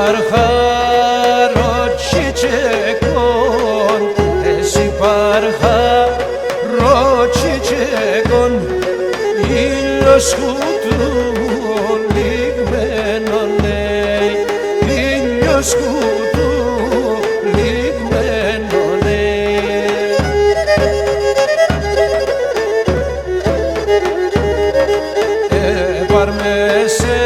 παρχαρό τσιτσεκόν, εσύ παρχαρό τσιτσεκόν, ήλιος κουτού λιγμένον, ήλιος κουτού λιγμένον. Πάρμε σε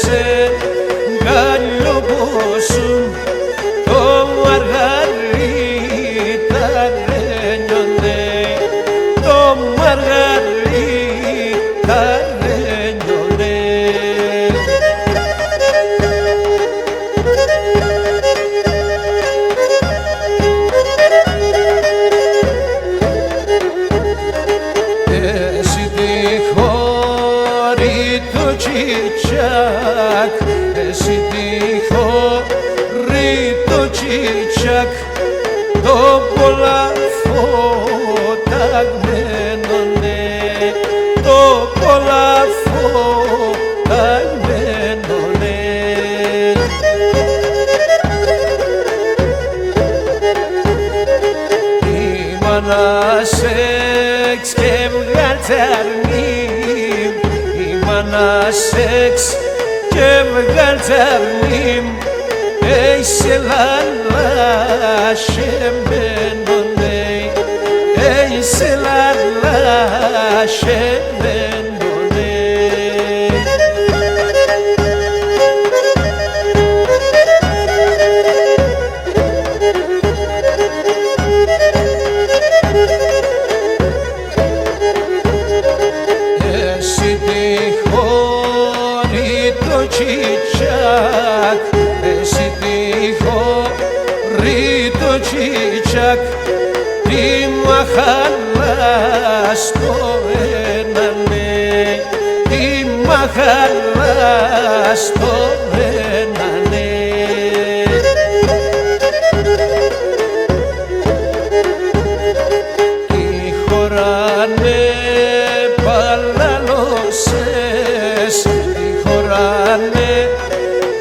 σε γκαλιοπόσου το μαργαρίτα ρένιονε, το μαργαρίτα ρένιονε. Εσύ τη χώρη το τσιτσάκ, εσύ τη χώρη το τσιτσάκ, το πολλά φωταγμένονε, το πολλά φωταγμένονε. Η μάνα σεξ και βγαλταρνίμ, η μάνα σεξ και βγαλταρνίμ, σε λαλάσσεμένονε, σε λαλάσσεμένονε. Εσύ τη χώρη το τσιτσάκ, εσύ τη χώρη το τσιτσάκ, τι μαχαλά στο ένανε, τι μαχαλά στο ένανε. Τι χωράνε παλαλώσες, τι χωράνε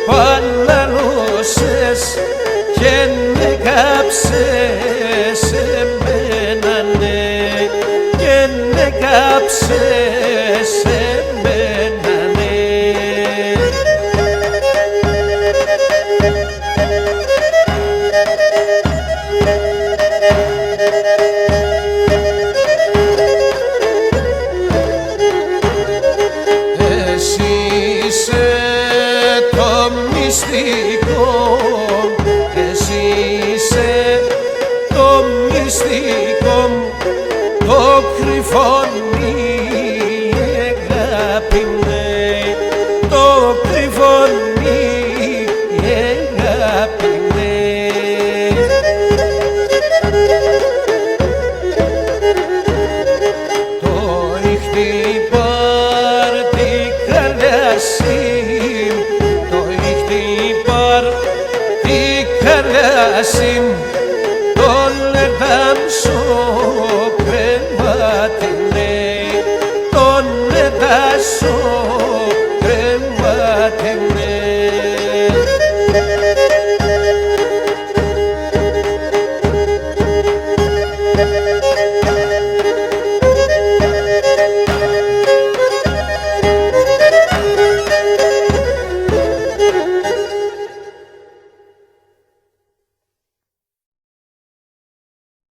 παλαλώσες και με κάψες εμένανε, και με κάψες εμένανε. Εσύ είσαι το μυστικό, εσύ είσαι το μυστικό, το κρυφώνει η αγάπη μου, το κρυφώνει η αγάπη μου. Το ηχτυπάρ τη καλιάσιμ, το ηχτυπάρ τη καλιάσιμ, το λετάμσο